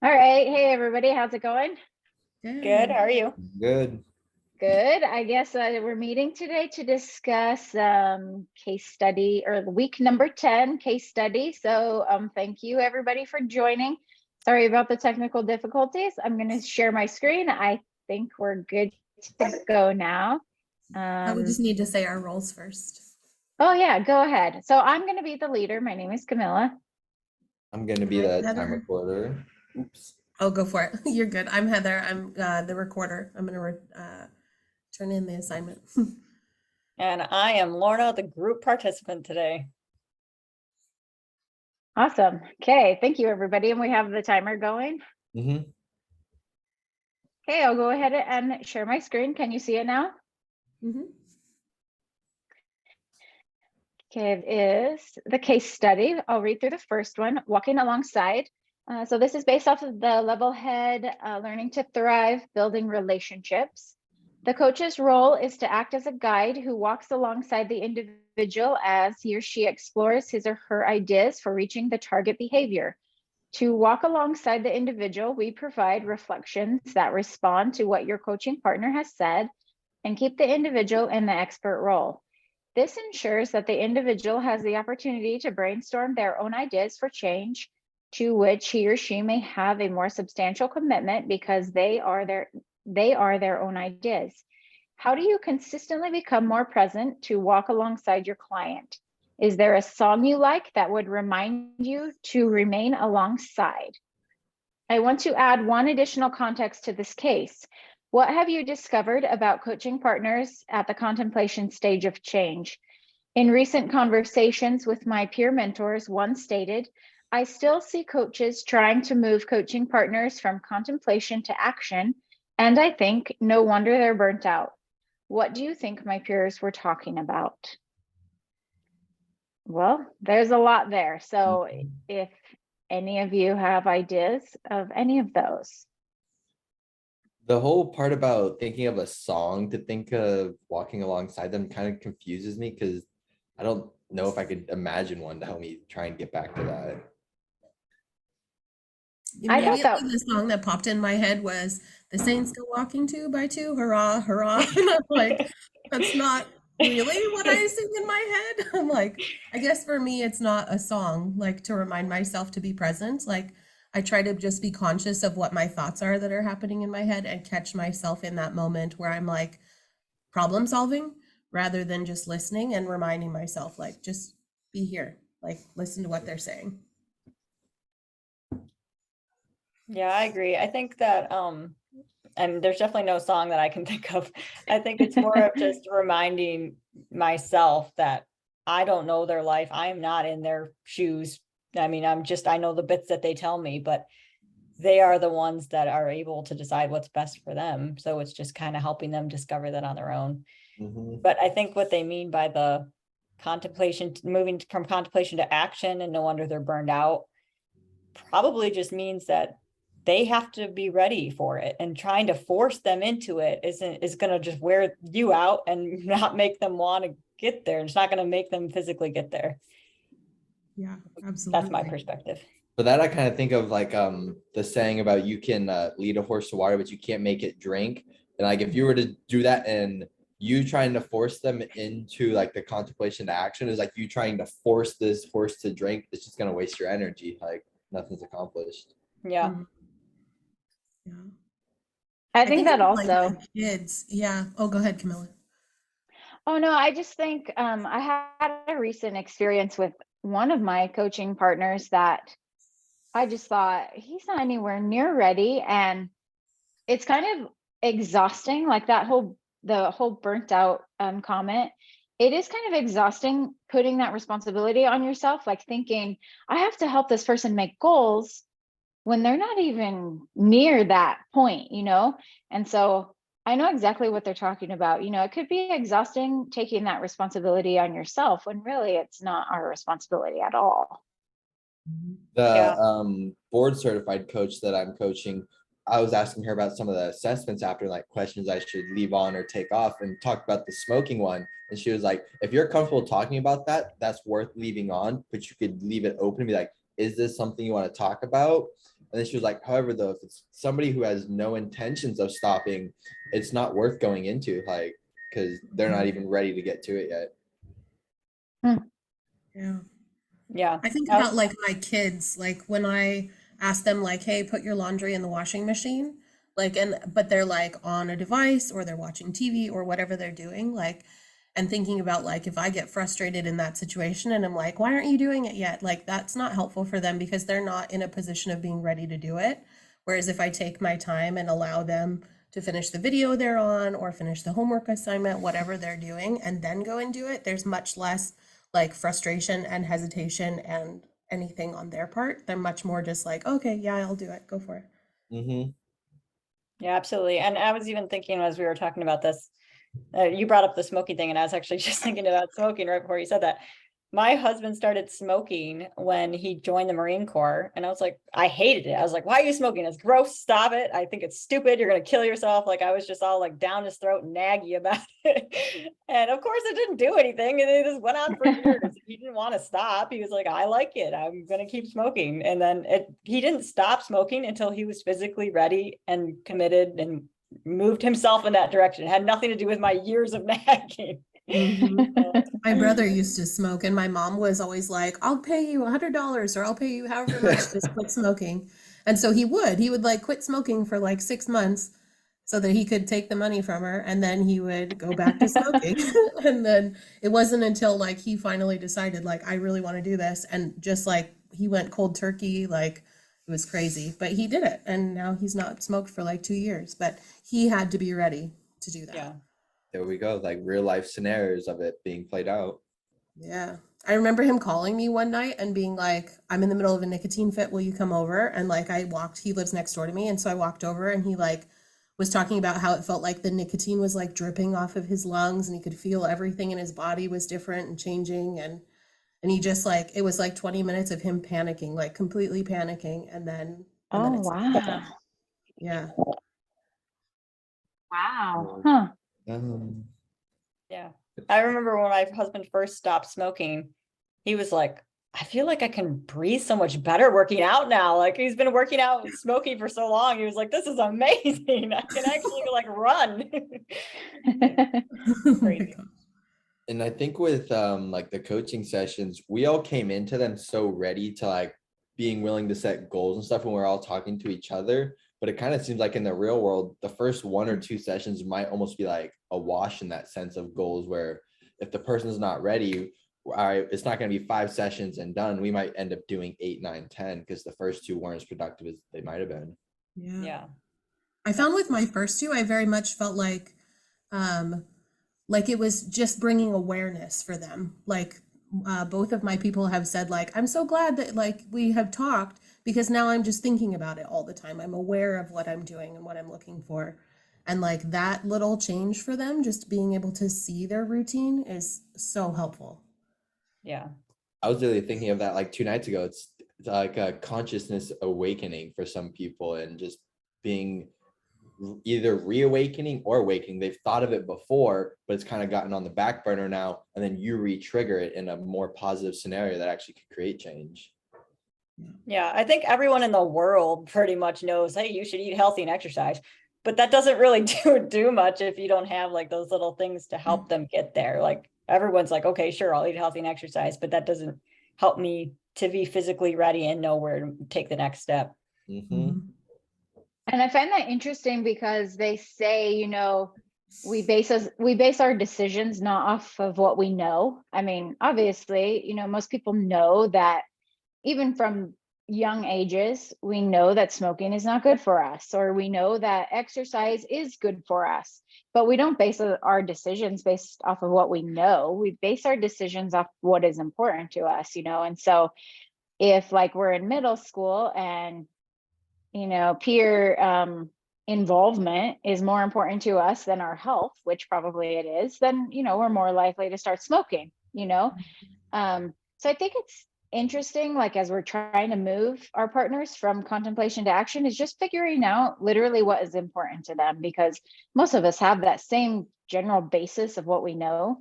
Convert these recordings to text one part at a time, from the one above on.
All right. Hey, everybody. How's it going? Good. How are you? Good. Good. I guess we're meeting today to discuss case study or week number 10 case study. So thank you, everybody, for joining. Sorry about the technical difficulties. I'm going to share my screen. I think we're good to go now. We just need to say our roles first. Oh, yeah. Go ahead. So I'm going to be the leader. My name is Camilla. I'm gonna be the time Heather. recorder. Oops. Oh, go for it. You're good. I'm Heather. I'm the recorder. I'm going to turn in the assignment. And I am Lorna, the group participant today. Awesome. Okay. Thank you, everybody. And we have the timer going. Mm-hmm. Okay, I'll go ahead and share my screen. Can you see it now? Mm-hmm. Okay, it is the case study. I'll read through the first one, walking alongside. So this is based off of the Levelhead, Learning to Thrive, Building Relationships. The coach's role is to act as a guide who walks alongside the individual as he or she explores his or her ideas for reaching the target behavior. To walk alongside the individual, we provide reflections that respond to what your coaching partner has said and keep the individual in the expert role. This ensures that the individual has the opportunity to brainstorm their own ideas for change, to which he or she may have a more substantial commitment because they are their own ideas. How do you consistently become more present to walk alongside your client? Is there a song you like that would remind you to remain alongside? I want to add one additional context to this case. What have you discovered about coaching partners at the contemplation stage of change? In recent conversations with my peer mentors, one stated, I still see coaches trying to move coaching partners from contemplation to action, and I think no wonder they're burnt out. What do you think my peers were talking about? Well, there's a lot there. So if any of you have ideas of any of those. The whole part about thinking of a song to think of walking alongside them kind of confuses me because I don't know if I could imagine one to help me try and get back to that. Immediately, the song that popped in my head was "The Saints Go Walking Two by Two, Hurrah, Hurrah!" And I'm like, that's not really what I sing in my head. I'm like, I guess for me, it's not a song, like to remind myself to be present. Like I try to just be conscious of what my thoughts are that are happening in my head and catch myself in that moment where I'm like problem solving rather than just listening and reminding myself, like, just be here, like listen to what they're saying. Yeah, I agree. I think that and there's definitely no song that I can think of. I think it's more of just reminding myself that I don't know their life. I am not in their shoes. I mean, I know the bits that they tell me, but they are the ones that are able to decide what's best for them. So it's just kind of helping them discover that on their own. Mm-hmm. But I think what they mean by the contemplation, moving from contemplation to action and no wonder they're burned out, probably just means that they have to be ready for it, and trying to force them into it is going to just wear you out and not make them want to get there. It's not going to make them physically get there. Yeah, absolutely. That's my perspective. For that, I kind of think of like the saying about you can lead a horse to water, but you can't make it drink. And like if you were to do that and you trying to force them into like the contemplation to action is like you trying to force this horse to drink, it's just gonna waste your energy. Like nothing's accomplished. Yeah. Mm-hmm. Yeah. I think that also. Like kids. Yeah. Oh, go ahead, Camilla. Oh, no, I just think I had a recent experience with one of my coaching partners that I just thought he's not anywhere near ready. And it's kind of exhausting, like the whole burnt out comment. It is kind of exhausting putting that responsibility on yourself, like thinking, I have to help this person make goals when they're not even near that point, And so I know exactly what they're talking about. It could be exhausting taking that responsibility on yourself when really it's not our responsibility at all. The board certified coach that I'm coaching, I was asking her about some of the assessments after, like questions I should leave on or take off, and talked about the smoking one. And she was like, if you're comfortable talking about that, that's worth leaving on, but you could leave it open and be like, is this something you want to talk about? And then she was like, however, though, if it's somebody who has no intentions of stopping, it's not worth going into, like, because they're not even ready to get to it yet. Yeah. Yeah. I think I about was- like my kids, like when I ask them like, hey, put your laundry in the washing machine, like, but they're like on a device or they're watching TV or whatever they're doing, like, and thinking about like if I get frustrated in that situation and I'm like, why aren't you doing it yet? Like that's not helpful for them because they're not in a position of being ready to do it. Whereas if I take my time and allow them to finish the video they're on or finish the homework assignment, whatever they're doing, and then go and do it, there's much less like frustration and hesitation and anything on their part. They're much more just like, okay, yeah, I'll do it. Go for it. Mm-hmm. Yeah, absolutely. And I was even thinking as we were talking about this, you brought up the smoking thing, and I was actually just thinking about smoking right before you said that. My husband started smoking when he joined the Marine Corps, and I was like, I hated it. I was like, why are you smoking? It's gross. Stop it. I think it's stupid. You're going to kill yourself. Like I was just all like down his throat, naggy about it. And of course it didn't do anything. And it just went on for years. He didn't want to stop. He was like, I like it. I'm going to keep smoking. And then he didn't stop smoking until he was physically ready and committed and moved himself in that direction. It had nothing to do with my years of nagging. My brother used to smoke, and my mom was always like, I'll pay you $100 or I'll pay you however much to quit smoking. And so he would like quit smoking for like 6 months so that he could take the money from her, and then he would go back to smoking. And then it wasn't until like he finally decided, like, I really want to do this. And just like he went cold turkey, like it was crazy, but he did it. And now he's not smoked for like 2 years, but he had to be ready to do that. Yeah. There we go, like real life scenarios of it being played out. Yeah. I remember him calling me one night and being like, I'm in the middle of a nicotine fit. Will you come over? And like he lives next door to me. And so I walked over and he like was talking about how it felt like the nicotine was like dripping off of his lungs and he could feel everything in his body was different and changing. And he just like, it was like 20 minutes of him panicking, like completely panicking. And then Oh, it's wow. yeah. Wow. Huh. Yeah. I remember when my husband first stopped smoking, he was like, I feel like I can breathe so much better working out now. Like he's been working out smoking for so long. He was like, this is amazing. I can actually like run. Oh my Crazy. God. And I think with like the coaching sessions, we all came into them so ready to like being willing to set goals and stuff when we're all talking to each other. But it kind of seems like in the real world, the first 1 or 2 sessions might almost be like a wash in that sense of goals, where if the person's not ready, all right, it's not going to be 5 sessions and done. We might end up doing 8, 9, 10 because the first 2 weren't as productive as they might have been. Yeah. I found with my first 2, I very much felt like it was just bringing awareness for them. Like both of my people have said, like, I'm so glad that like we have talked because now I'm just thinking about it all the time. I'm aware of what I'm doing and what I'm looking for. And like that little change for them, just being able to see their routine is so helpful. Yeah. I was really thinking of that like 2 nights ago. It's like a consciousness awakening for some people and just being either reawakening or awakening. They've thought of it before, but it's kind of gotten on the back burner now. And then you re-trigger it in a more positive scenario that actually could create change. Yeah. I think everyone in the world pretty much knows, hey, you should eat healthy and exercise. But that doesn't really do much if you don't have like those little things to help them get there. Like everyone's like, okay, sure, I'll eat healthy and exercise, but that doesn't help me to be physically ready and know where to take the next step. Mm-hmm. And I find that interesting because they say, we base our decisions not off of what we know. I mean, obviously, most people know that even from young ages, we know that smoking is not good for us, or we know that exercise is good for us, but we don't base our decisions based off of what we know. We base our decisions off what is important to us, and so if like we're in middle school and peer involvement is more important to us than our health, which probably it is, then we're more likely to start smoking. So I think it's interesting, like as we're trying to move our partners from contemplation to action, is just figuring out literally what is important to them, because most of us have that same general basis of what we know,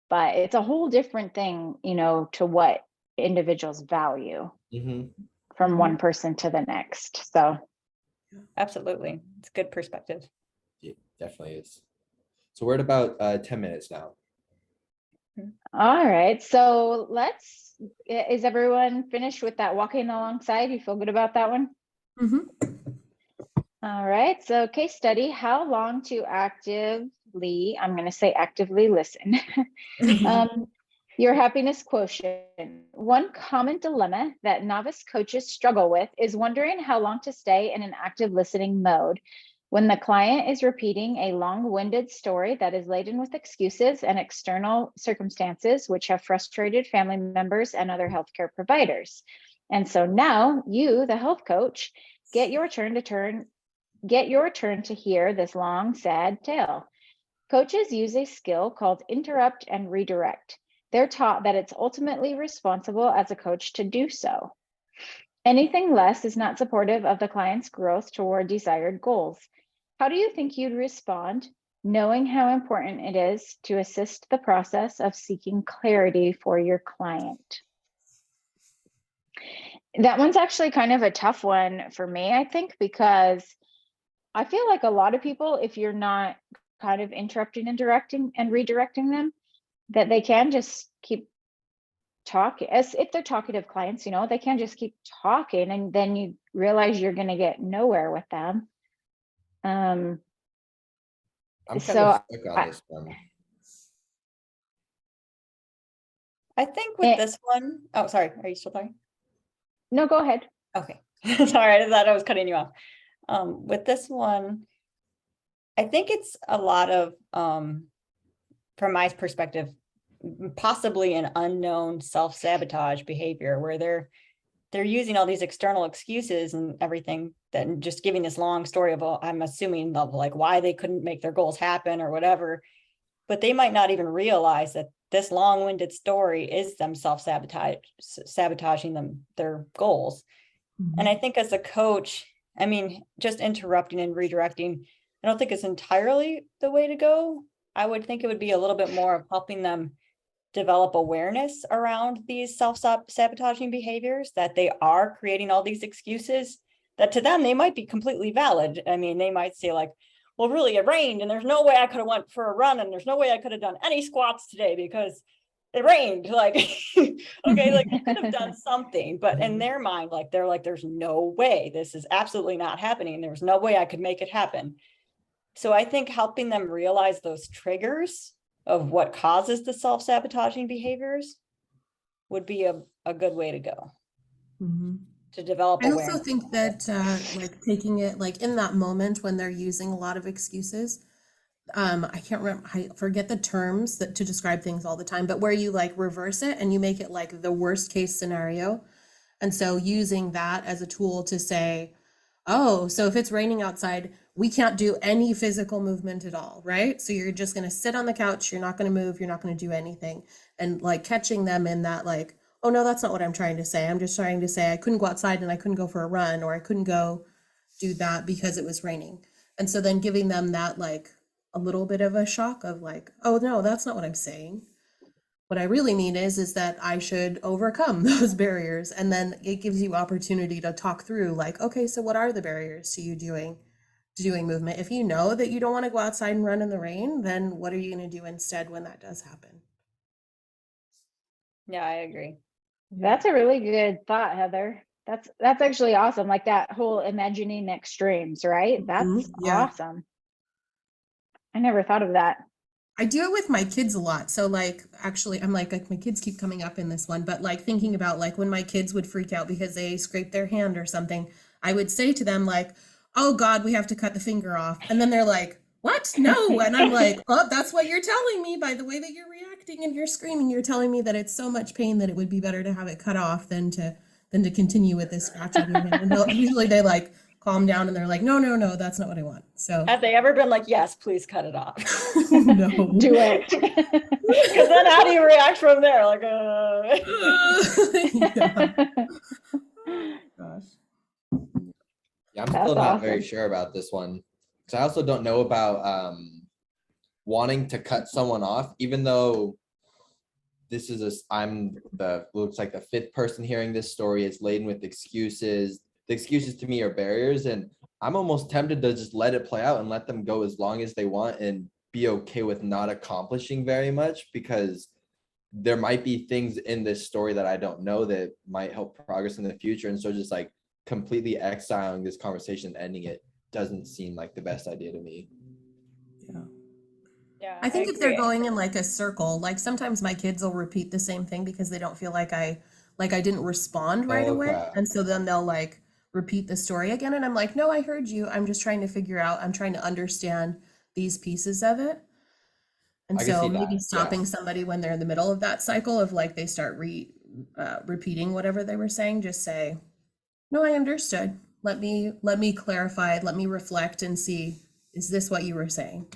but it's a whole different thing, to what individuals value. Mm-hmm. from one person to the next. So Absolutely. It's good perspective. It definitely is. So we're at about 10 minutes now. all right, so is everyone finished with that walking alongside? You feel good about that one? Mhm. All right, so case study, how long to actively, I'm going to say actively listen. Your happiness quotient. One common dilemma that novice coaches struggle with is wondering how long to stay in an active listening mode when the client is repeating a long-winded story that is laden with excuses and external circumstances which have frustrated family members and other healthcare providers. And so now you, the health coach, get your turn to hear this long, sad tale. Coaches use a skill called interrupt and redirect. They're taught that it's ultimately responsible as a coach to do so. Anything less is not supportive of the client's growth toward desired goals. How do you think you'd respond, knowing how important it is to assist the process of seeking clarity for your client? That one's actually kind of a tough one for me, I think, because I feel like a lot of people, if you're not kind of interrupting and directing and redirecting them, that they can just keep talking, as if they're talkative clients, they can just keep talking, and then you realize you're going to get nowhere with them. I'm kind So of stuck on this one. I think with this one, oh, sorry. Are you still talking? No, go ahead. Okay. Sorry, I thought I was cutting you off. With this one, I think it's a lot of, from my perspective, possibly an unknown self-sabotage behavior where they're using all these external excuses and everything, that just giving this long story of, I'm assuming, of like why they couldn't make their goals happen or whatever, but they might not even realize that this long-winded story is them sabotaging their goals. And I think as a coach, I mean, just interrupting and redirecting, I don't think it's entirely the way to go. I would think it would be a little bit more of helping them develop awareness around these self-sabotaging behaviors, that they are creating all these excuses that to them, they might be completely valid. I mean, they might say like, well, really, it rained and there's no way I could have went for a run and there's no way I could have done any squats today because it rained. Like, okay, like you could have done something, but in their mind, like they're like, there's no way, this is absolutely not happening. There's no way I could make it happen. So I think helping them realize those triggers of what causes the self-sabotaging behaviors would be a good way to go. To develop I awareness. also think that like taking it like in that moment when they're using a lot of excuses, I can't remember, I forget the terms that to describe things all the time, but where you like reverse it and you make it like the worst case scenario. And so using that as a tool to say, oh, so if it's raining outside, we can't do any physical movement at all, right? So you're just going to sit on the couch, you're not going to move, you're not going to do anything. And like catching them in that, like, oh no, that's not what I'm trying to say. I'm just trying to say I couldn't go outside and I couldn't go for a run, or I couldn't go do that because it was raining. And so then giving them that like a little bit of a shock of like, oh no, that's not what I'm saying. What I really mean is that I should overcome those barriers. And then it gives you opportunity to talk through like, okay, so what are the barriers to you doing movement? If you know that you don't want to go outside and run in the rain, then what are you going to do instead when that does happen? Yeah, I agree. That's a really good thought, Heather. That's actually awesome. Like that whole imagining extremes, right? That's Yeah. awesome. I never thought of that. I do it with my kids a lot. So like, actually, I'm like my kids keep coming up in this one, but like thinking about like when my kids would freak out because they scraped their hand or something, I would say to them like, oh God, we have to cut the finger off. And then they're like, what? No. And I'm like, oh, that's what you're telling me by the way that you're reacting and you're screaming. You're telling me that it's so much pain that it would be better to have it cut off than to continue with this scratch on your hand. And usually they like calm down and they're like, no, that's not what I want. So Have they ever been like, yes, please cut it off? no. Do it. Because then how do you react from there? Like, Yeah. Gosh. Yeah, I'm That's still not very awesome. sure about this one. Because I also don't know about wanting to cut someone off, even though this is I'm the looks like the fifth person hearing this story. It's laden with excuses. The excuses to me are barriers, and I'm almost tempted to just let it play out and let them go as long as they want and be okay with not accomplishing very much, because there might be things in this story that I don't know that might help progress in the future. And so just like completely exiling this conversation, ending it, doesn't seem like the best idea to me. Yeah. Yeah, I think if they're agree. going in like a circle, like sometimes my kids will repeat the same thing because they don't feel like I didn't respond right away. Okay. And so then they'll like repeat the story again. And I'm like, no, I heard you. I'm just trying to figure out, I'm trying to understand these pieces of it. And I can so see maybe that. stopping somebody when they're in the middle of that cycle of like they start repeating whatever they were saying, just say, no, I understood. Let me clarify, let me reflect and see, is this what you were saying?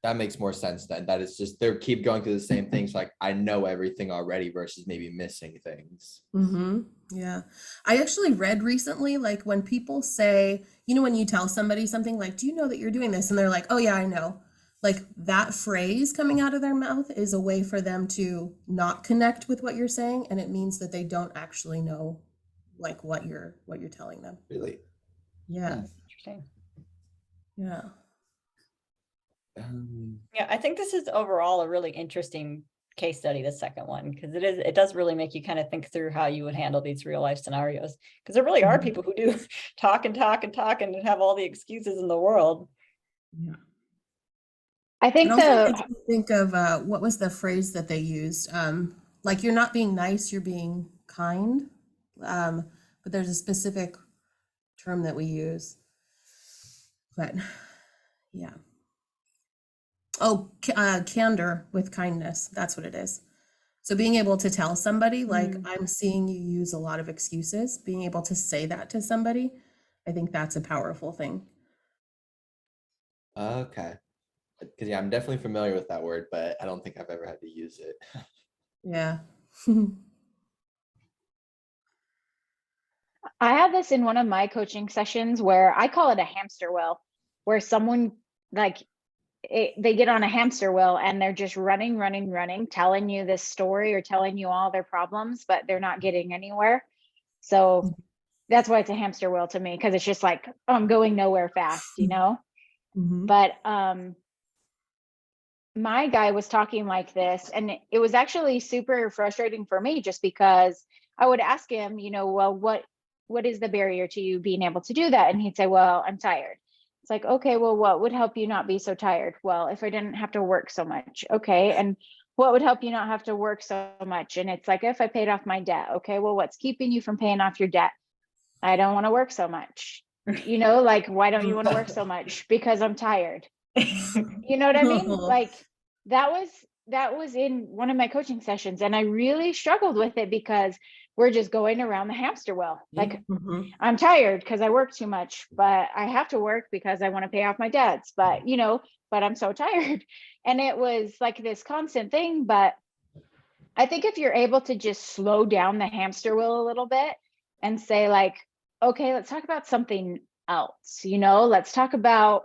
That makes more sense then. That is just they keep going through the same things. Like I know everything already versus maybe missing things. Mm-hmm. Yeah. I actually read recently, like when people say, when you tell somebody something like, do you know that you're doing this? And they're like, oh yeah, I know. Like that phrase coming out of their mouth is a way for them to not connect with what you're saying. And it means that they don't actually know like what you're telling them. Really. Yeah. Interesting. Yeah. Yeah, I think this is overall a really interesting case study, the second one, because it does really make you kind of think through how you would handle these real life scenarios. Because there really are Mhm. people who do talk and talk and talk and have all the excuses in the world. Yeah. I It think also makes me think of what was the phrase that they used? Like you're not being nice, you're being kind. But there's a specific term that we use. But yeah. Oh, candor with kindness. That's what it is. So being able to tell somebody, like, I'm seeing you use a lot of excuses, being able to say that to somebody, I think that's a powerful thing. Okay. Because yeah, I'm definitely familiar with that word, but I don't think I've ever had to use it. Yeah. I had this in one of my coaching sessions where I call it a hamster wheel, where someone like they get on a hamster wheel and they're just running, telling you this story or telling you all their problems, but they're not getting anywhere. So that's why it's a hamster wheel to me, because it's just like, oh, I'm going nowhere fast, Mhm. But my guy was talking like this, and it was actually super frustrating for me, just because I would ask him, well, what is the barrier to you being able to do that? And he'd say, well, I'm tired. It's like, okay, well, what would help you not be so tired? Well, if I didn't have to work so much. Okay. And what would help you not have to work so much? And it's like, if I paid off my debt. Okay, well, what's keeping you from paying off your debt? I don't want to work so much. Like, why don't you want to work so much? Because I'm tired. You know what I mean? Like that was in one of my coaching sessions, and I really struggled with it because we're just going around the hamster wheel. Like, Mhm. I'm tired because I work too much, but I have to work because I want to pay off my debts, but but I'm so tired. And it was like this constant thing. But I think if you're able to just slow down the hamster wheel a little bit and say, like, okay, let's talk about something else, let's talk about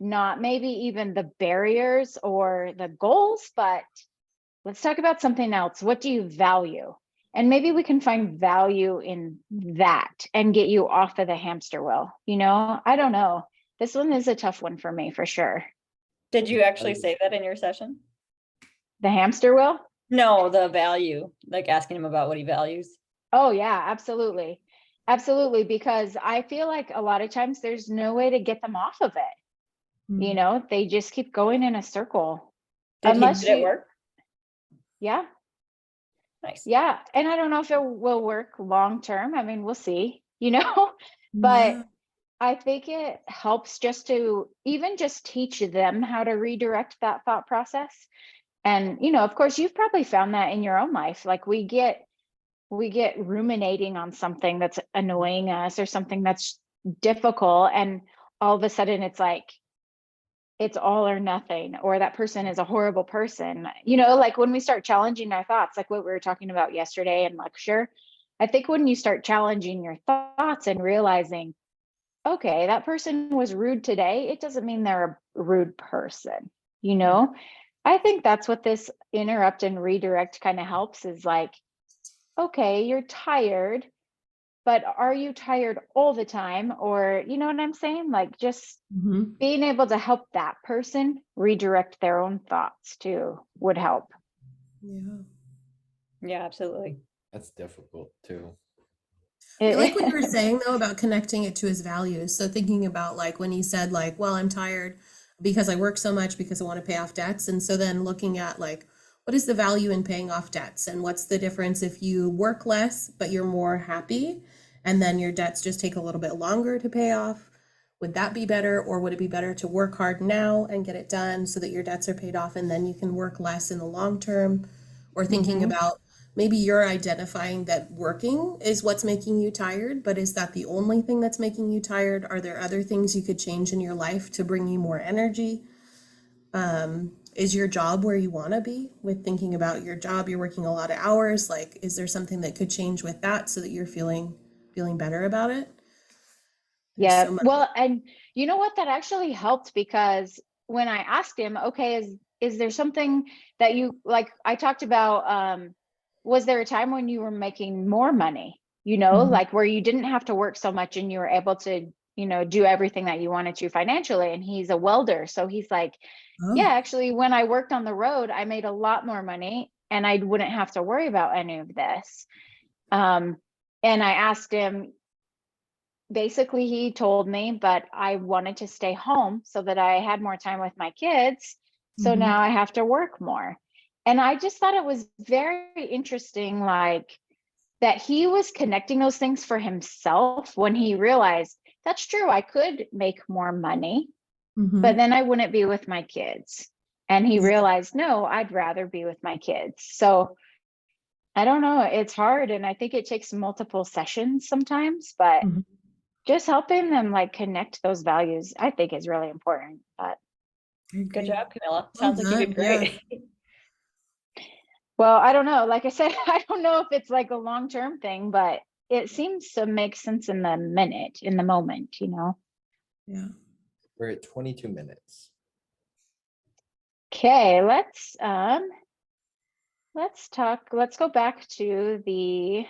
not maybe even the barriers or the goals, but let's talk about something else. What do you value? And maybe we can find value in that and get you off of the hamster wheel. I don't know. This one is a tough one for me, for sure. Did you actually say that in your session? The hamster wheel? No, the value, like asking him about what he values. Oh yeah, absolutely. Absolutely. Because I feel like a lot of times there's no way to get them off of it. They just keep going in a circle. Did Unless it you, work? yeah, Nice. yeah. And I don't know if it will work long term. I mean, we'll see, but Yeah. I think it helps just to even just teach them how to redirect that thought process. And, of course, you've probably found that in your own life. Like we get ruminating on something that's annoying us or something that's difficult, and all of a sudden it's like it's all or nothing, or that person is a horrible person. Like when we start challenging our thoughts, like what we were talking about yesterday in lecture, I think when you start challenging your thoughts and realizing, okay, that person was rude today, it doesn't mean they're a rude person, I think that's what this interrupt and redirect kind of helps is like, okay, you're tired, but are you tired all the time? Or, you know what I'm saying? Like just Mhm. being able to help that person redirect their own thoughts too would help. Yeah. Yeah, absolutely. That's difficult too. I like what you were saying though about connecting it to his values. So thinking about like when he said like, well, I'm tired because I work so much because I want to pay off debts. And so then looking at like, what is the value in paying off debts? And what's the difference if you work less, but you're more happy and then your debts just take a little bit longer to pay off? Would that be better? Or would it be better to work hard now and get it done so that your debts are paid off and then you can work less in the long term? Or thinking Mhm. about maybe you're identifying that working is what's making you tired, but is that the only thing that's making you tired? Are there other things you could change in your life to bring you more energy? Is your job where you want to be with thinking about your job? You're working a lot of hours. Like, is there something that could change with that so that you're feeling better about it? There's Yeah. so much. Well, and you know what? That actually helped because when I asked him, okay, is there something that you like? I talked about, was there a time when you were making more money, Mhm. like where you didn't have to work so much and you were able to, do everything that you wanted to financially? And he's a welder. So he's like, yeah, Oh. actually, when I worked on the road, I made a lot more money and I wouldn't have to worry about any of this. Um, and I asked him, basically he told me, but I wanted to stay home so that I had more time with my kids. So Mhm. now I have to work more. And I just thought it was very interesting, like that he was connecting those things for himself when he realized that's true. I could make more money, but Mhm. then I wouldn't be with my kids. And he Yeah. realized, no, I'd rather be with my kids. So I don't know. It's hard. And I think it takes multiple sessions sometimes, but Mhm. just helping them like connect those values, I think is really important. But I Good agree. job, Camilla. Well Sounds like you done. did Yeah. great. well, I don't know. Like I said, I don't know if it's like a long-term thing, but it seems to make sense in the minute, in the moment. Yeah. We're at 22 minutes. Okay, let's go back to the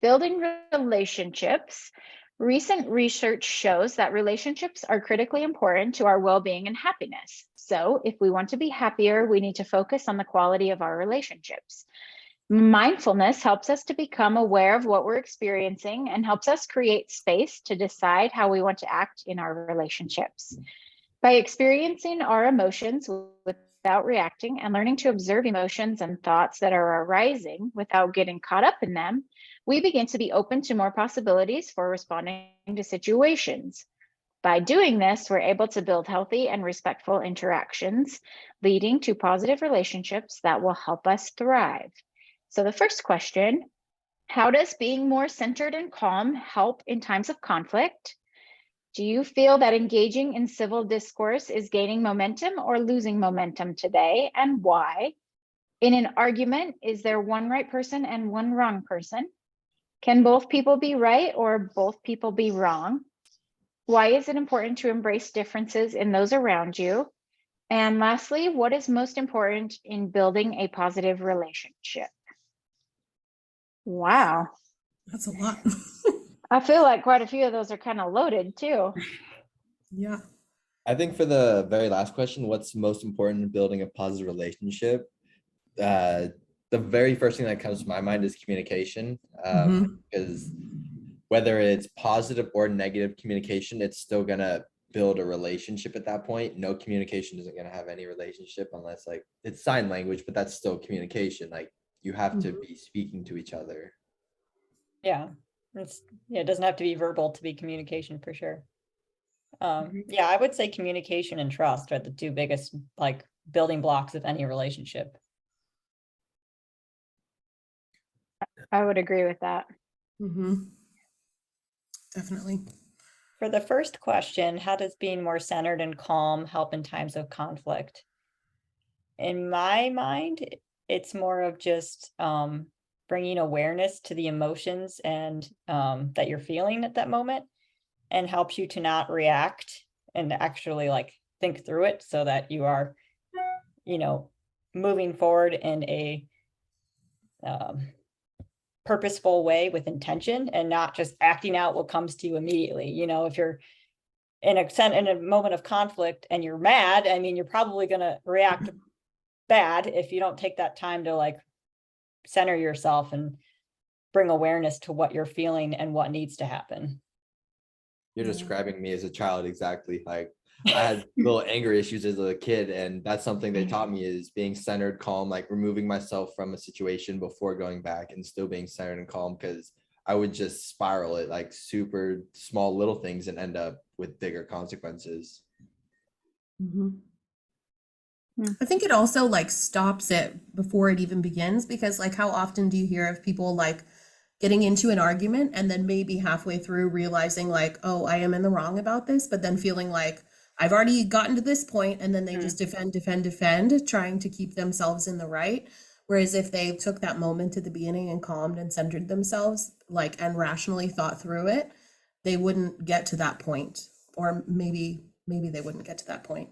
building relationships. Recent research shows that relationships are critically important to our well-being and happiness. So if we want to be happier, we need to focus on the quality of our relationships. Mindfulness helps us to become aware of what we're experiencing and helps us create space to decide how we want to act in our relationships. By experiencing our emotions without reacting and learning to observe emotions and thoughts that are arising without getting caught up in them, we begin to be open to more possibilities for responding to situations. By doing this, we're able to build healthy and respectful interactions, leading to positive relationships that will help us thrive. So, the first question: how does being more centered and calm help in times of conflict? Do you feel that engaging in civil discourse is gaining momentum or losing momentum today, and why? In an argument, is there one right person and one wrong person? Can both people be right or both people be wrong? Why is it important to embrace differences in those around you? And lastly, what is most important in building a positive relationship? Wow. That's a lot. I feel like quite a few of those are kind of loaded too. Yeah. I think for the very last question, what's most important in building a positive relationship? The very first thing that comes to my mind is communication. Mhm. Because whether it's positive or negative communication, it's still gonna build a relationship at that point. No communication isn't gonna have any relationship unless like it's sign language, but that's still communication. Like you have to Mhm. be speaking to each other. Yeah. It doesn't have to be verbal to be communication for sure. Agreed. Yeah, I would say communication and trust are the two biggest like building blocks of any relationship. I would agree with that. Mhm. Definitely. For the first question, how does being more centered and calm help in times of conflict? In my mind, it's more of just bringing awareness to the emotions and that you're feeling at that moment and helps you to not react and actually like think through it so that you are, moving forward in a purposeful way with intention and not just acting out what comes to you immediately. If you're in a moment of conflict and you're mad, I mean, you're probably going to react bad if you don't take that time to like center yourself and bring awareness to what you're feeling and what needs to happen. You're describing me as a child exactly. Like I had little anger issues as a kid, and that's something they taught me is being centered, calm, like removing myself from a situation before going back and still being centered and calm, because I would just spiral it like super small little things and end up with bigger consequences. I think it also like stops it before it even begins, because like how often do you hear of people like getting into an argument and then maybe halfway through realizing like, oh, I am in the wrong about this, but then feeling like I've already gotten to this point, and then they just defend, trying to keep themselves in the right. Whereas if they took that moment at the beginning and calmed and centered themselves, like, and rationally thought through it, they wouldn't get to that point. Or maybe they wouldn't get to that point.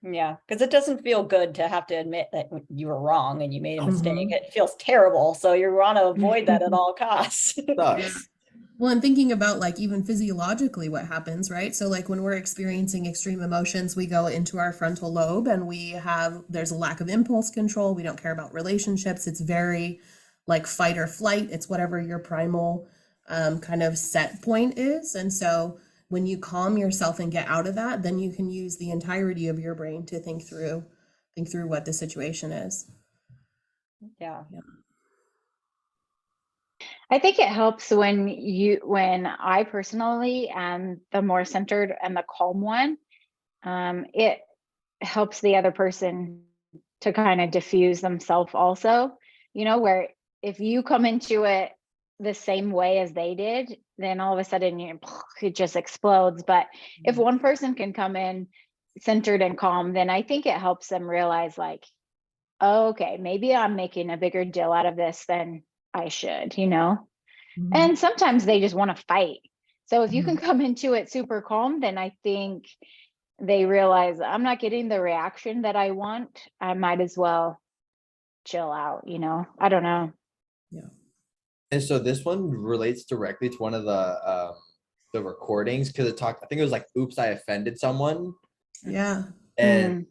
Yeah, because it doesn't feel good to have to admit that you were wrong and you made a mistake. It feels terrible. So you want to avoid that at all costs. Sucks. Well, I'm thinking about like even physiologically what happens, right? So like when we're experiencing extreme emotions, we go into our frontal lobe and there's a lack of impulse control. We don't care about relationships. It's very like fight or flight. It's whatever your primal kind of set point is. And so when you calm yourself and get out of that, then you can use the entirety of your brain to think through what the situation is. Yeah. I think it helps when I personally am the more centered and the calm one. It helps the other person to kind of diffuse themselves also, where if you come into it the same way as they did, then all of a sudden it just explodes. But if one person can come in centered and calm, then I think it helps them realize like, oh, okay, maybe I'm making a bigger deal out of this than I should, And sometimes they just want to fight. So if you can come into it super calm, then I think they realize I'm not getting the reaction that I want. I might as well chill out, I don't know. Yeah. And so this one relates directly to one of the recordings, because I think it was like, oops, I offended someone. Yeah. And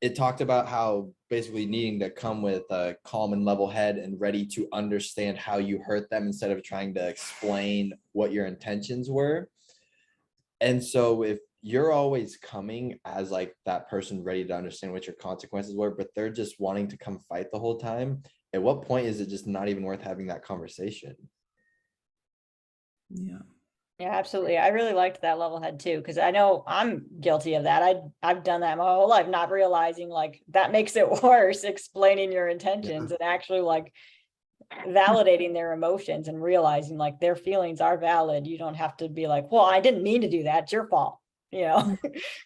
it talked about how basically needing to come with a calm and level head and ready to understand how you hurt them instead of trying to explain what your intentions were. And so if you're always coming as like that person ready to understand what your consequences were, but they're just wanting to come fight the whole time, at what point is it just not even worth having that conversation? Yeah. Yeah, absolutely. I really liked that level head too, because I know I'm guilty of that. I've done that my whole life, not realizing like that makes it worse, explaining your intentions and actually like validating their emotions and realizing like their feelings are valid. You don't have to be like, well, I didn't mean to do that. It's your fault, because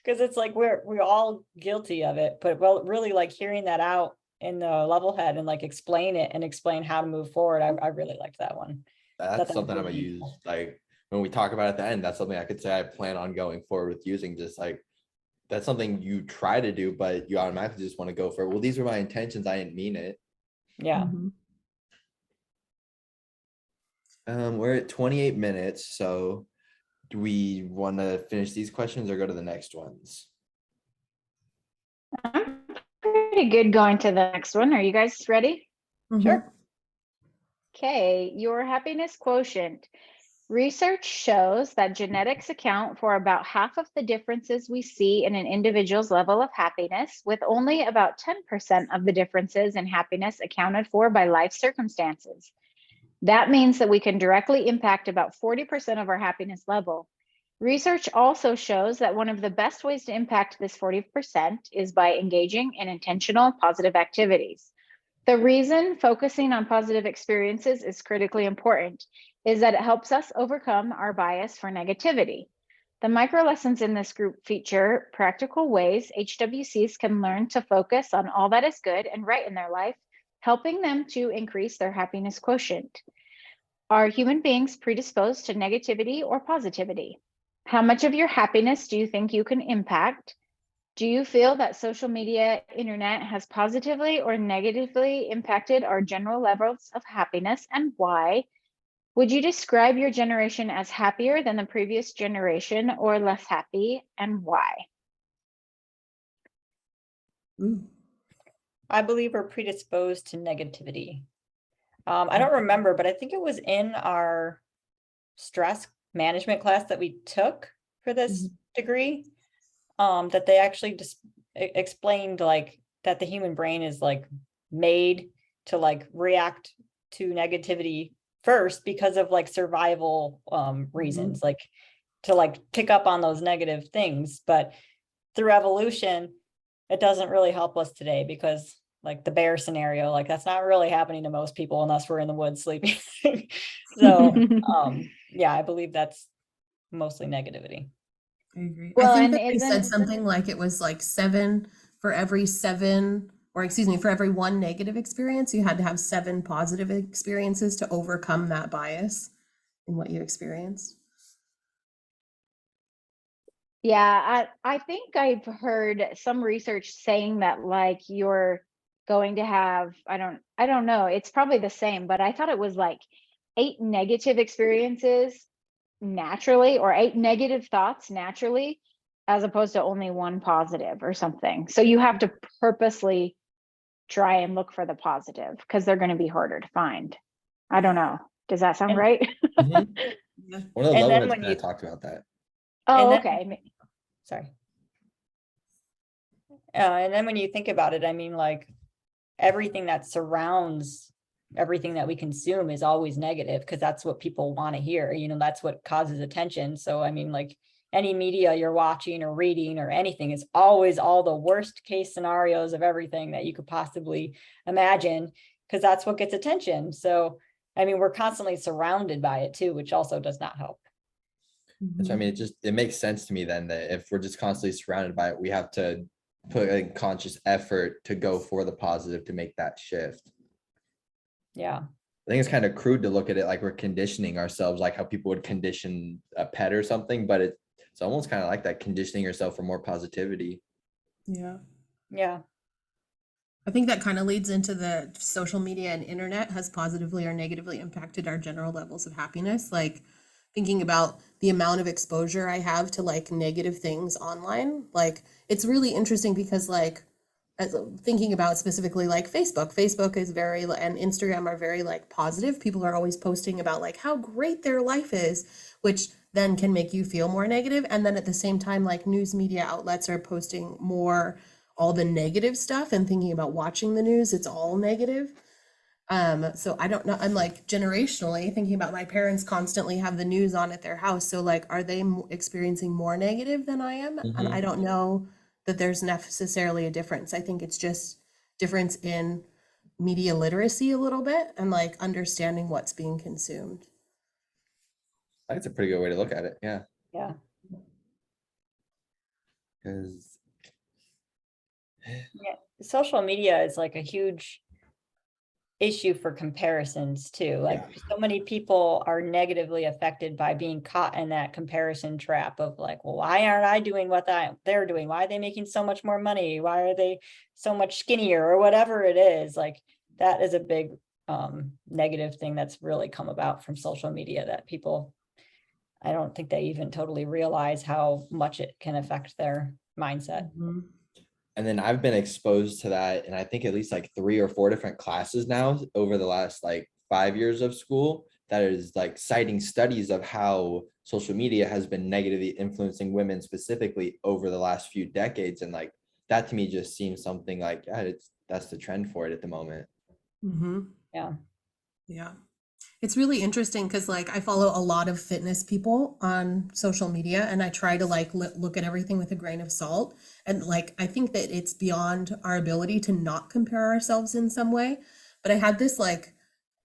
it's like we're all guilty of it. But really like hearing that out in the level head and like explain it and explain how to move forward. I really liked that one. That's something I'm gonna use. Like when we talk about it at the end, that's something I could say I plan on going forward with using. Just like that's something you try to do, but you automatically just want to go for it. Well, these were my intentions. I didn't mean it. Yeah. We're at 28 minutes. So do we want to finish these questions or go to the next ones? I'm pretty good going to the next one. Are you guys ready? Sure. Okay, your happiness quotient. Research shows that genetics account for about half of the differences we see in an individual's level of happiness, with only about 10% of the differences in happiness accounted for by life circumstances. That means that we can directly impact about 40% of our happiness level. Research also shows that one of the best ways to impact this 40% is by engaging in intentional positive activities. The reason focusing on positive experiences is critically important is that it helps us overcome our bias for negativity. The micro lessons in this group feature practical ways HWCs can learn to focus on all that is good and right in their life, helping them to increase their happiness quotient. Are human beings predisposed to negativity or positivity? How much of your happiness do you think you can impact? Do you feel that social media, internet has positively or negatively impacted our general levels of happiness, and why? Would you describe your generation as happier than the previous generation or less happy, and why? Ooh. I believe we're predisposed to negativity. I don't remember, but I think it was in our stress management class that we took for this degree, that they actually just explained like that the human brain is like made to like react to negativity first because of like survival reasons, like to like pick up on those negative things. But through evolution, it doesn't really help us today because like the bear scenario, like that's not really happening to most people unless we're in the woods sleeping. So yeah, I believe that's mostly negativity. I agree. I Well, think and that they said isn't, something like it was like 7 for every 7, or excuse me, for every 1 negative experience, you had to have 7 positive experiences to overcome that bias in what you experienced. yeah, I think I've heard some research saying that like you're going to have, I don't know, it's probably the same, but I thought it was like 8 negative experiences naturally, or 8 negative thoughts naturally, as opposed to only 1 positive or something. So you have to purposely try and look for the positive because they're going to be harder to find. I don't know. Does that sound And- right? Mhm. Yeah. One of the And then Levelheads when kind you- of talked about that. Oh, then- okay. Sorry. And then when you think about it, I mean, like everything that surrounds everything that we consume is always negative because that's what people want to hear. You know, that's what causes attention. So, I mean, like any media you're watching or reading or anything is always all the worst case scenarios of everything that you could possibly imagine because that's what gets attention. So, I mean, we're constantly surrounded by it too, which also does not help. So I mean, it makes sense to me then that if we're just constantly surrounded by it, we have to put a conscious effort to go for the positive to make that shift. Yeah. I think it's kind of crude to look at it like we're conditioning ourselves, like how people would condition a pet or something, but it's almost kind of like that, conditioning yourself for more positivity. Yeah. Yeah. I think that kind of leads into the social media and internet has positively or negatively impacted our general levels of happiness. Like thinking about the amount of exposure I have to like negative things online. Like it's really interesting because like thinking about specifically like Facebook is very, and Instagram are very like positive. People are always posting about like how great their life is, which then can make you feel more negative. And then at the same time, like news media outlets are posting more all the negative stuff, and thinking about watching the news, it's all negative. So I don't know, I'm like generationally thinking about my parents constantly have the news on at their house. So like, are they experiencing more negative than I am? And I don't know that there's necessarily a difference. I think it's just difference in media literacy a little bit and like understanding what's being consumed. That's a pretty good way to look at it. Yeah. Yeah. Because Yeah. Social media is like a huge issue for comparisons too. Like so many people are negatively affected by being caught in that comparison trap of like, well, why aren't I doing what they're doing? Why are they making so much more money? Why are they so much skinnier or whatever it is? Like that is a big negative thing that's really come about from social media that people, I don't think they even totally realize how much it can affect their mindset. and then I've been exposed to that, and I think at least like 3 or 4 different classes now over the last like 5 years of school that is like citing studies of how social media has been negatively influencing women specifically over the last few decades. And like that to me just seems something like, yeah, that's the trend for it at the moment. Yeah. Yeah. It's really interesting because like I follow a lot of fitness people on social media, and I try to like look at everything with a grain of salt. And like I think that it's beyond our ability to not compare ourselves in some way. But I had this like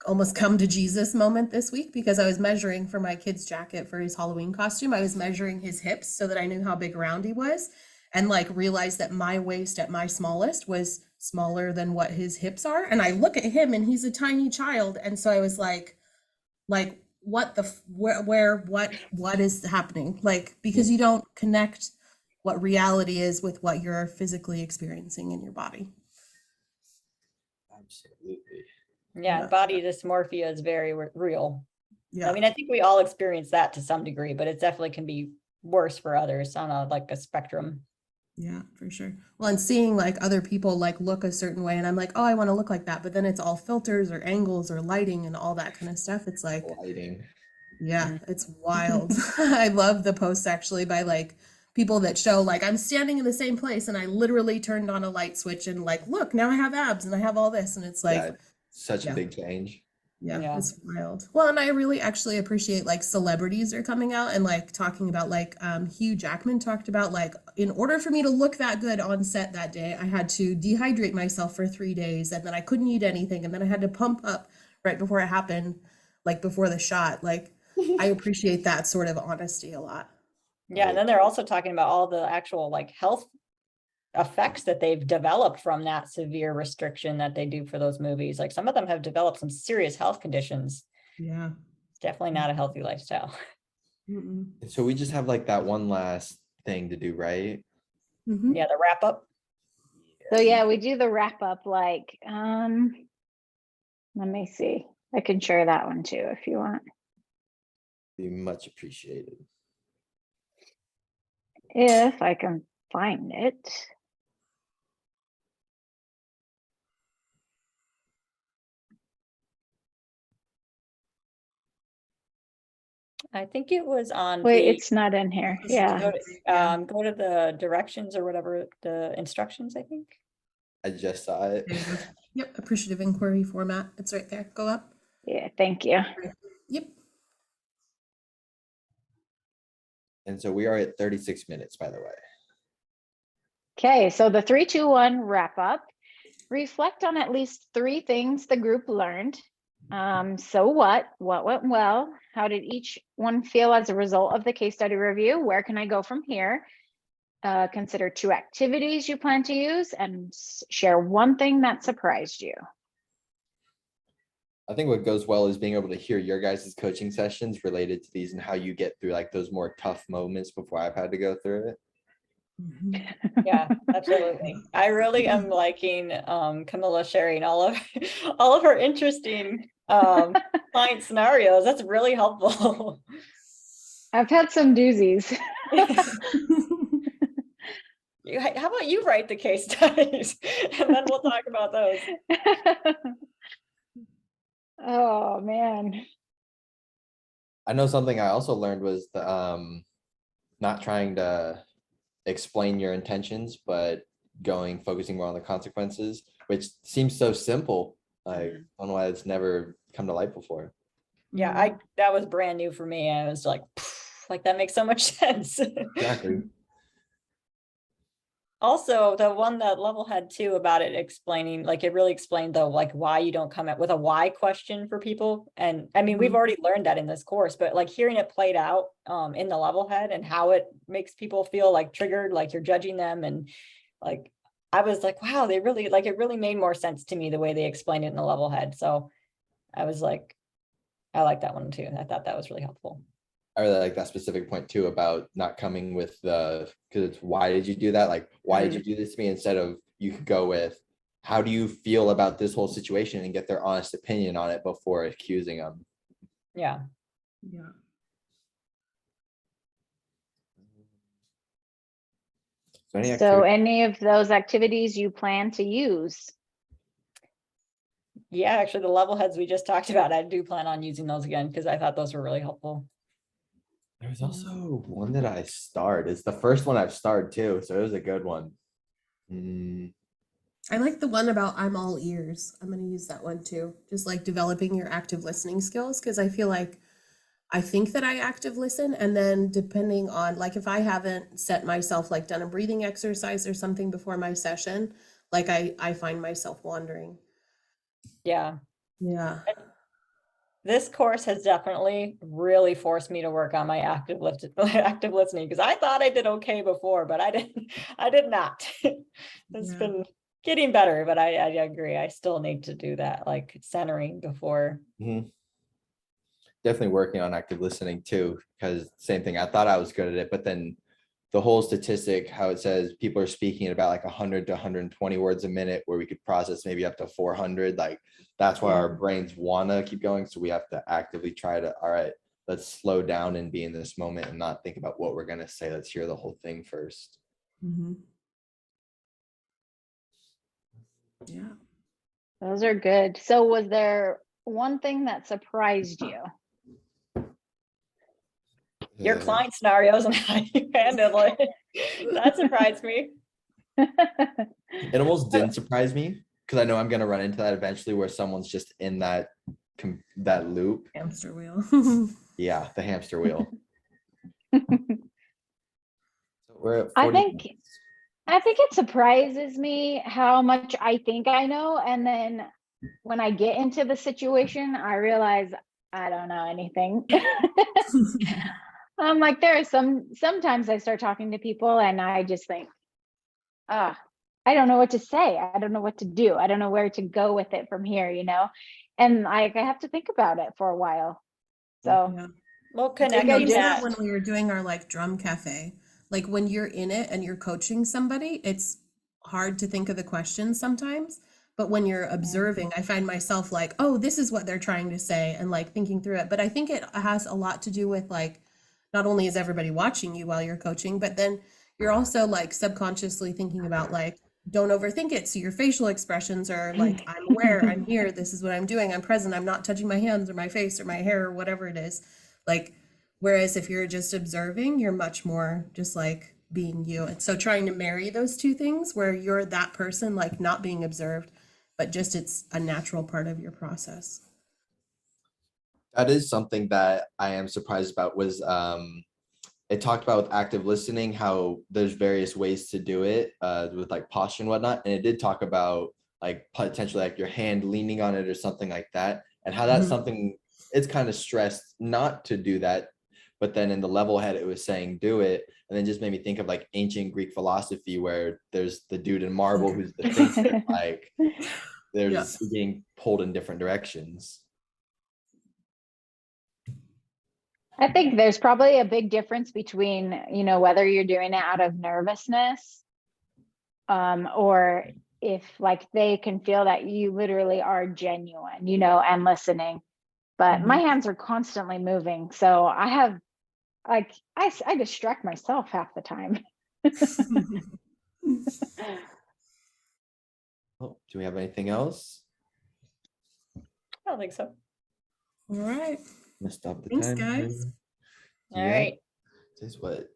almost come to Jesus moment this week because I was measuring for my kid's jacket for his Halloween costume. I was measuring his hips so that I knew how big around he was, and like realized that my waist at my smallest was smaller than what his hips are. And I look at him and he's a tiny child. And so I was like, what is happening, like, because you don't connect what reality is with what you're physically experiencing in your body. Absolutely. Yeah, Yeah. body dysmorphia is very real. Yeah. I mean, I think we all experience that to some degree, but it definitely can be worse for others on a spectrum. Yeah, for sure. Well, and seeing like other people like look a certain way, and I'm like, oh, I want to look like that, but then it's all filters or angles or lighting and all that kind of stuff. It's like, Lighting. yeah, Mm. it's wild. I love the posts actually by like people that show like I'm standing in the same place and I literally turned on a light switch and like, look, now I have abs and I have all this, and it's like, Yeah, such a yeah. big change. Yeah, Yeah. it's wild. Well, and I really actually appreciate like celebrities are coming out and like talking about like Hugh Jackman talked about like in order for me to look that good on set that day, I had to dehydrate myself for 3 days and then I couldn't eat anything and then I had to pump up right before it happened, like before the shot. Like I appreciate that sort of honesty a lot. Yeah, and then they're also talking about all the actual like health effects that they've developed from that severe restriction that they do for those movies. Like some of them have developed some serious health conditions. Yeah. It's definitely not a healthy lifestyle. Mm-mm. And so we just have like that one last thing to do, right? Mhm. Yeah, the wrap up. So yeah, we do the wrap up like, let me see. I can share that one too if you want. Be much appreciated. If I can find it. I think it was on Wait, the it's not in here. Yeah. go to the directions or whatever, the instructions, I think. I just saw it. There you go. Yep, appreciative inquiry format. It's right there. Go up. Yeah, thank you. Yep. And so we are at 36 minutes, by the way. Okay, so the 3, 2, 1 wrap up. Reflect on at least 3 things the group learned. So what went well? How did each one feel as a result of the case study review? Where can I go from here? Consider 2 activities you plan to use and share 1 thing that surprised you. I think what goes well is being able to hear your guys' coaching sessions related to these and how you get through like those more tough moments before I've had to go through it. Mhm. Yeah, absolutely. I really am liking Camilla sharing all of her interesting client scenarios. That's really helpful. I've had some doozies. How about you write the case studies and then we'll talk about those. Oh man. I know something I also learned was the not trying to explain your intentions, but focusing more on the consequences, which seems so simple. Like, I don't know why it's never come to light before. Yeah, that was brand new for me. I was like that makes so much sense. Exactly. Also, the one that Levelhead too about it explaining, like it really explained though, like why you don't come up with a why question for people. And I mean, we've already learned that in this course, but like hearing it played out in the Levelhead and how it makes people feel like triggered, like you're judging them. And like, I was like, wow, they really like, it really made more sense to me the way they explained it in the Levelhead. So I was like, I like that one too. I thought that was really helpful. I really like that specific point too about not coming with because it's why did you do that? Like, why did you do this to me? Instead of you could go with how do you feel about this whole situation and get their honest opinion on it before accusing them. Yeah. Yeah. So any of those activities you plan to use? Yeah, actually the Levelheads we just talked about, I do plan on using those again because I thought those were really helpful. There was also one that I starred. It's the first one I've starred too, so it was a good one. I like the one about I'm all ears. I'm going to use that one too. Just like developing your active listening skills, because I feel like I think that I active listen, and then depending on like if I haven't set myself like done a breathing exercise or something before my session, like I find myself wandering. Yeah. Yeah. This course has definitely really forced me to work on my active listening because I thought I did okay before, but I did not. It's been getting better, but I agree. I still need to do that, like centering before. definitely working on active listening too, because same thing, I thought I was good at it, but then the whole statistic, how it says people are speaking about like 100 to 120 words a minute, where we could process maybe up to 400. Like that's why our brains want to keep going. So we have to actively try to, all right, let's slow down and be in this moment and not think about what we're going to say. Let's hear the whole thing first. Mhm. Yeah. Those are good. So was there one thing that surprised you? Your Uh, client scenarios and how you handle it. That surprised me. It almost didn't surprise me, because I know I'm going to run into that eventually, where someone's just in that loop. Hamster wheel. Yeah, the hamster wheel. So we're at I 40 think minutes. I think it surprises me how much I think I know, and then when I get into the situation, I realize I don't know anything. I'm like, there are sometimes I start talking to people and I just think, ah, I don't know what to say. I don't know what to do. I don't know where to go with it from here, you know? And I have to think about it for a while. So Yeah. Well, I I connecting noticed just that that. when we were doing our like drum cafe, like when you're in it and you're coaching somebody, it's hard to think of the questions sometimes. But when you're observing, I find myself like, oh, this is what they're trying to say, and like thinking through it. But I think it has a lot to do with like, not only is everybody watching you while you're coaching, but then you're also like subconsciously thinking about like, don't overthink it. So your facial expressions are like, I'm aware, I'm here, this is what I'm doing, I'm present, I'm not touching my hands or my face or my hair or whatever it is. Like, whereas if you're just observing, you're much more just like being you. And so trying to marry those two things where you're that person, like not being observed, but just it's a natural part of your process. That is something that I am surprised about, was it talked about with active listening, how there's various ways to do it with like posture and whatnot. And it did talk about like potentially like your hand leaning on it or something like that, and how that's Mhm. something it's kind of stressed not to do that. But then in the level head, it was saying do it. And then just made me think of like ancient Greek philosophy, where there's the dude in marble who's the thinker, like Yeah. there's being pulled in different directions. I think there's probably a big difference between, you know, whether you're doing it out of nervousness, or if like they can feel that you literally are genuine, you know, and listening. But my hands are constantly moving, so I have like I distract myself half the time. Oh, do we have anything else? I don't think so. All right. Messed up the Thanks, time. guys. All Yeah. right. This is what